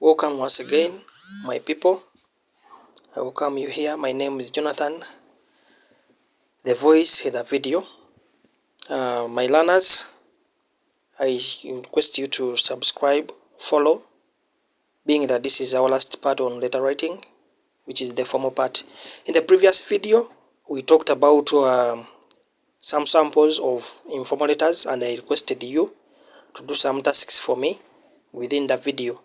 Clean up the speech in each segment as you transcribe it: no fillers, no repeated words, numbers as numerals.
Welcome once again, my people. I welcome you here. My name is Jonathan, the voice in the video. My learners, I request you to subscribe, follow, being that this is our last part on letter writing, which is the formal part. In the previous video, we talked about some samples of informal letters, and I requested you to do some tasks for me within the video.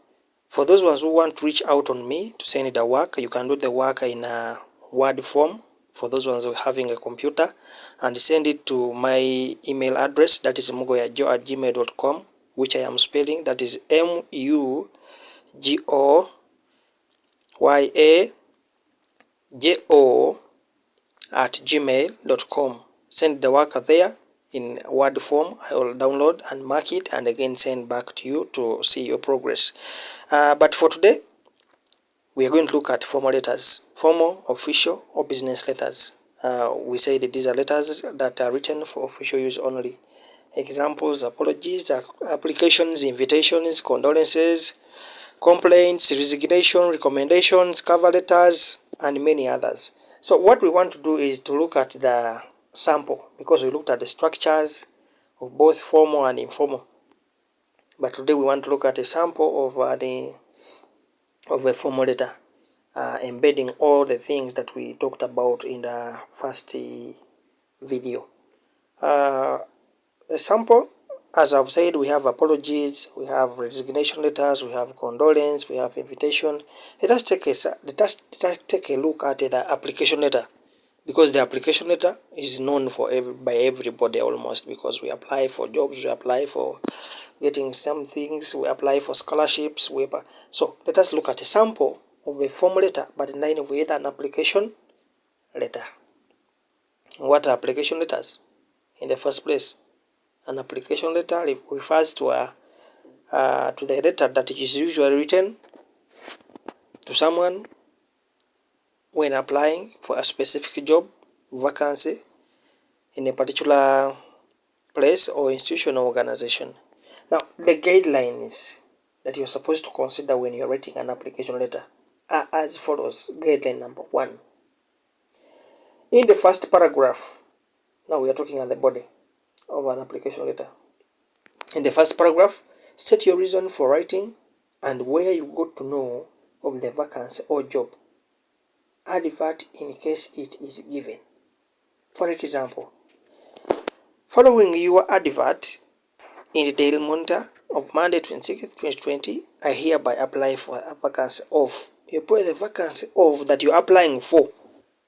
For those ones who want to reach out on me to send the work, you can do the work in a Word form. For those ones who are having a computer, and send it to my email address, that is mugoyajo@gmail.com, which I am spelling, that is mugoyajo@gmail.com. Send the work there in Word form. I will download and mark it and again send back to you to see your progress. But for today, we are going to look at formal letters, formal, official, or business letters. We say that these are letters that are written for official use only. Examples: apologies, applications, invitations, condolences, complaints, resignation, recommendations, cover letters, and many others. So what we want to do is to look at the sample, because we looked at the structures of both formal and informal. But today we want to look at a sample of a formal letter, embedding all the things that we talked about in the first video. A sample, as I've said, we have apologies, we have resignation letters, we have condolence, we have invitation. Let us take a look at the application letter, because the application letter is known by everybody almost, because we apply for jobs, we apply for getting some things, we apply for scholarships. So let us look at a sample of a formal letter, but in line with an application letter. What are application letters? In the first place, an application letter refers to the letter that is usually written to someone when applying for a specific job, vacancy, in a particular place or institution or organization. Now, the guidelines that you're supposed to consider when you're writing an application letter are as follows. Guideline number 1. In the first paragraph, now we are talking at the body of an application letter. In the first paragraph, state your reason for writing and where you got to know of the vacancy or job. Advert in case it is given. For example, following your advert in the Daily Monitor of Monday 26th, 2020, I hereby apply for a vacancy of. You put the vacancy of that you're applying for,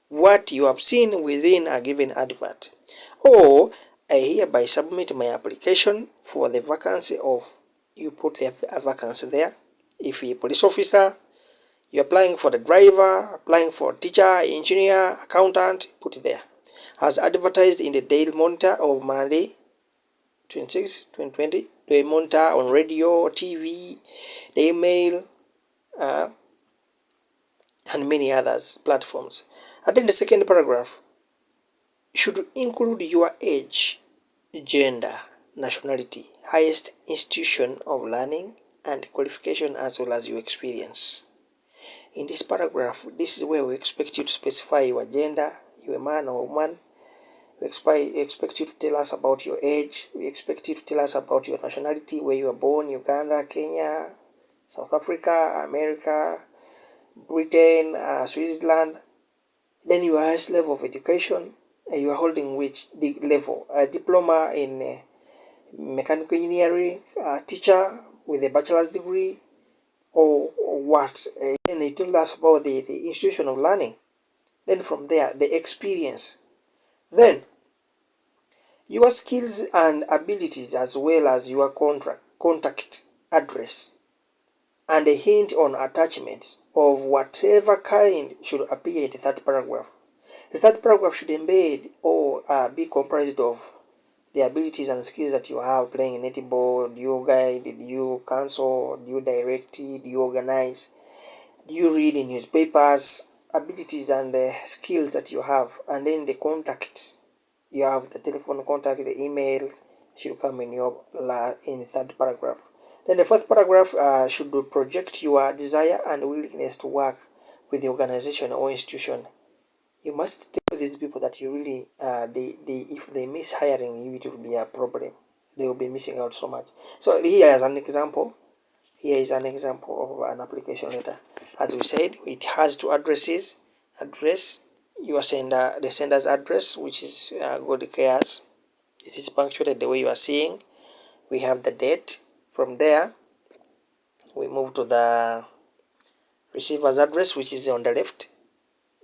what you have seen within a given advert. Or, I hereby submit my application for the vacancy of. You put a vacancy there. If you're a police officer, you're applying for the driver, applying for teacher, engineer, accountant, put it there. As advertised in the Daily Monitor of Monday 26, 2020, the monitor on radio, TV, the email, and many others platforms. And then the second paragraph should include your age, gender, nationality, highest institution of learning, and qualification, as well as your experience. In this paragraph, this is where we expect you to specify your gender, you're a man or woman. We expect you to tell us about your age. We expect you to tell us about your nationality, where you were born: Uganda, Kenya, South Africa, America, Britain, Switzerland. Then your highest level of education. You are holding which level? A diploma in mechanical engineering, teacher with a bachelor's degree, or what? Then they told us about the institution of learning. Then from there, the experience. Then your skills and abilities, as well as your contact address, and a hint on attachments of whatever kind should appear in the third paragraph. The third paragraph should embed or be comprised of the abilities and skills that you have: playing netball, do you guide, do you counsel, do you direct, do you organize, do you read in newspapers, abilities and skills that you have. And then the contacts. You have the telephone contact, the emails should come in the third paragraph. Then the fourth paragraph should project your desire and willingness to work with the organization or institution. You must tell these people that you really, if they miss hiring you, it will be a problem. They will be missing out so much. So here is an example. Here is an example of an application letter. As we said, it has two addresses. Address your sender, the sender's address, which is good cares. This is punctuated the way you are seeing. We have the date. From there, we move to the receiver's address, which is on the left.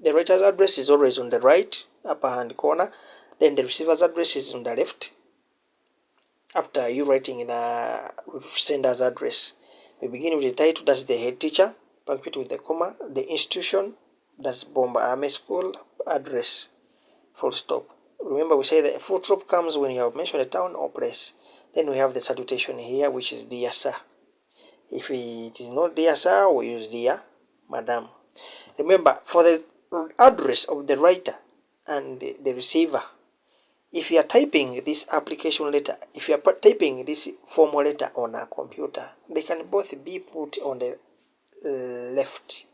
The writer's address is always on the right upper hand corner. Then the receiver's address is on the left. After you writing in the sender's address, we begin with the title, that's the head teacher, punctuate with the comma, the institution, that's Bomba Army School, address, full stop. Remember, we say the full stop comes when you have mentioned a town or place. Then we have the salutation here, which is dear sir. If it is not dear sir, we use dear madam. Remember, for the address of the writer and the receiver, if you are typing this application letter, if you are typing this formal letter on a computer, they can both be put on the left,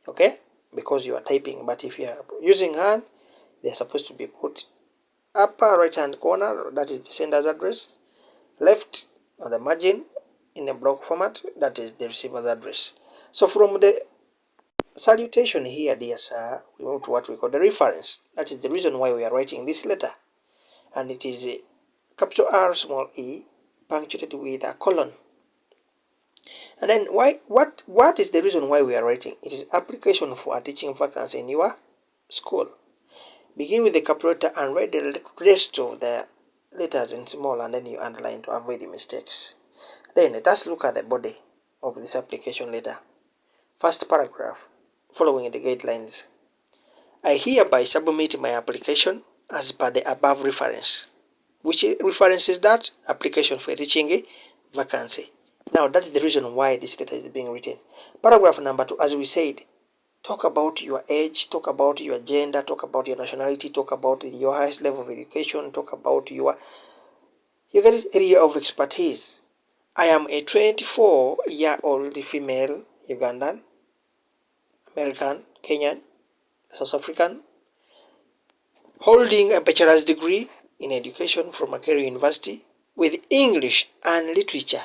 okay, because you are typing. But if you are using hand, they are supposed to be put upper right hand corner, that is the sender's address, left on the margin in a block format, that is the receiver's address. So from the salutation here, dear sir, we move to what we call the reference. That is the reason why we are writing this letter, and it is a capital R small e punctuated with a colon. And then what is the reason why we are writing? It is application for a teaching vacancy in your school. Begin with the capital letter and write the rest of the letters in small, and then you underline to avoid the mistakes. Then let us look at the body of this application letter. First paragraph, following the guidelines. I hereby submit my application as per the above reference. Which reference is that? Application for a teaching vacancy. Now that's the reason why this letter is being written. Paragraph number 2, as we said, talk about your age, talk about your gender, talk about your nationality, talk about your highest level of education, talk about your area of expertise. I am a 24-year-old female Ugandan, American, Kenyan, South African, holding a bachelor's degree in education from Makerere University with English and literature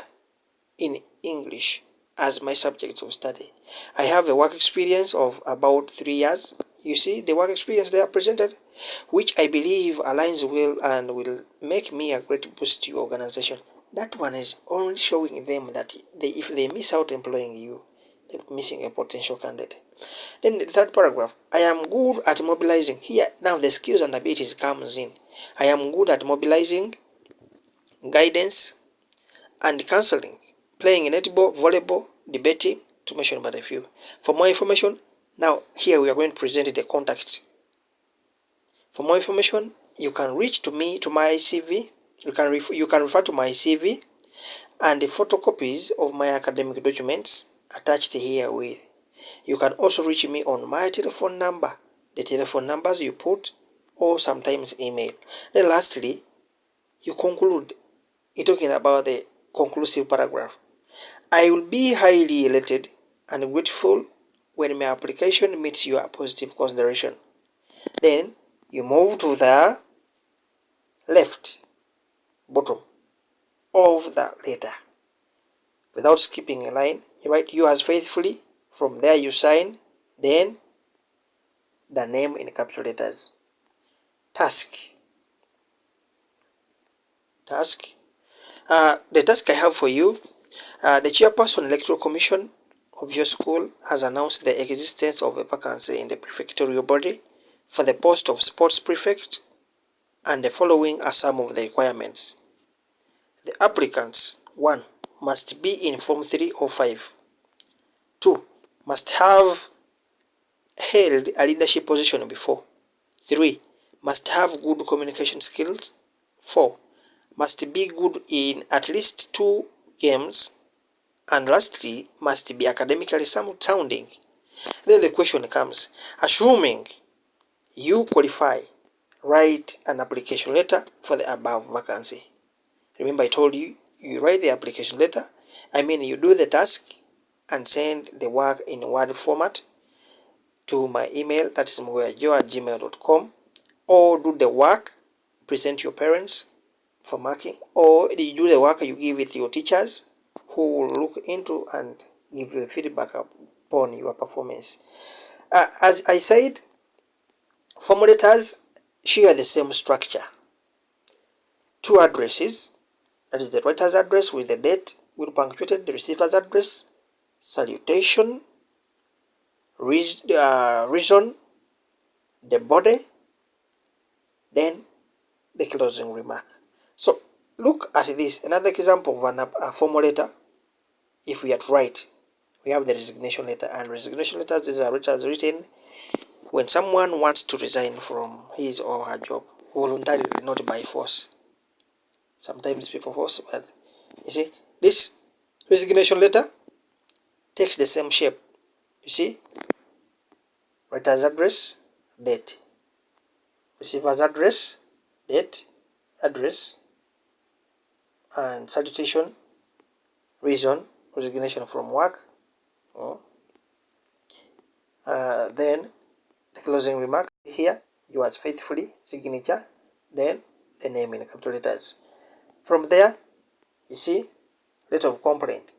in English as my subject of study. I have a work experience of about 3 years. You see the work experience they are presented, which I believe aligns well and will make me a great boost to your organization. That one is only showing them that if they miss out employing you, they're missing a potential candidate. Then the third paragraph, I am good at mobilizing. Here, now the skills and abilities comes in. I am good at mobilizing, guidance, and counseling, playing netball, volleyball, debating, to mention but a few. For more information, now here we are going to present the contact. For more information, you can reach to me, to my CV. You can refer to my CV and the photocopies of my academic documents attached here with. You can also reach me on my telephone number, the telephone numbers you put, or sometimes email. Then lastly, you conclude talking about the conclusive paragraph. I will be highly elated and grateful when my application meets your positive consideration. Then you move to the left bottom of the letter. Without skipping a line, you write yours faithfully. From there you sign, then the name in capital letters. Task. The task I have for you, the chairperson electoral commission of your school has announced the existence of a vacancy in the prefectorial body for the post of sports prefect, and the following are some of the requirements. The applicants: 1. Must be in Form 3 or 5. 2. Must have held a leadership position before. 3. Must have good communication skills. 4. Must be good in at least 2 games. And lastly, must be academically sounding. Then the question comes, assuming you qualify, write an application letter for the above vacancy. Remember I told you You write the application letter, you do the task and send the work in Word format to my email, that is mwejo@gmail.com, or do the work, present your parents for marking, or you do the work, you give it to your teachers who will look into and give you feedback upon your performance. As I said, form letters share the same structure. Two addresses, that is the writer's address with the date will punctuated, the receiver's address, salutation, reason, the body, then the closing remark. So look at this, another example of a form letter. If we are to write, we have the resignation letter, and resignation letters, these are letters written when someone wants to resign from his or her job voluntarily, not by force. Sometimes people force, but you see, this resignation letter takes the same shape. You see, writer's address, date, receiver's address, date, address, and salutation, reason, resignation from work, then the closing remark here, yours faithfully, signature, then the name in capital letters. From there, you see, letter of complaint.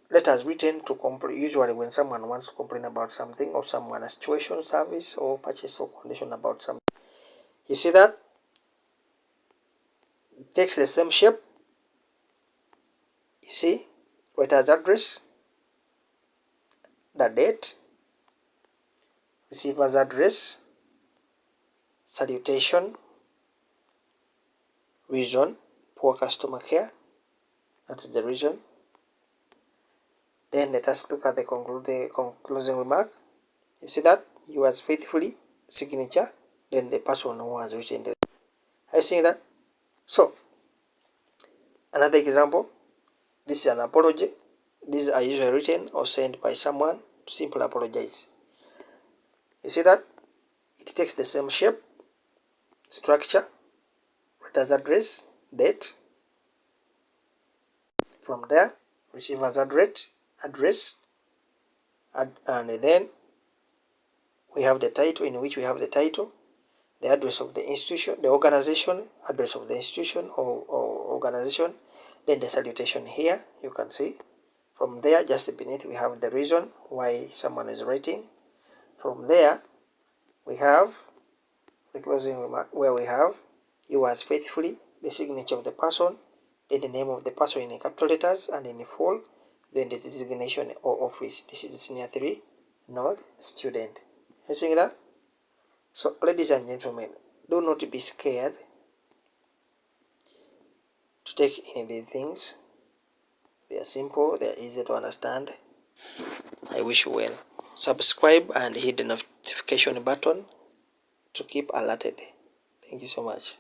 Letters written to complain, usually when someone wants to complain about something, or someone a situation, service, or purchase or condition about something. You see that? It takes the same shape. You see, writer's address, the date, receiver's address, salutation, reason, poor customer care, that's the reason. Then let us look at the closing remark. You see that? Yours faithfully, signature, then the person who has written the. Are you seeing that? So, another example, this is an apology. These are usually written or sent by someone to simply apologize. You see that? It takes the same shape, structure, writer's address, date. From there, receiver's address, and then we have the title, in which we have the title, the address of the institution, the organization, address of the institution or organization, then the salutation here, you can see. From there, just beneath, we have the reason why someone is writing. From there, we have the closing remark, where we have yours faithfully, the signature of the person, then the name of the person in capital letters and in full, then the designation or office. This is the Senior 3 North student. You see that? So, ladies and gentlemen, do not be scared to take any of these things. They are simple, they are easy to understand. I wish you well. Subscribe and hit the notification button to keep alerted. Thank you so much.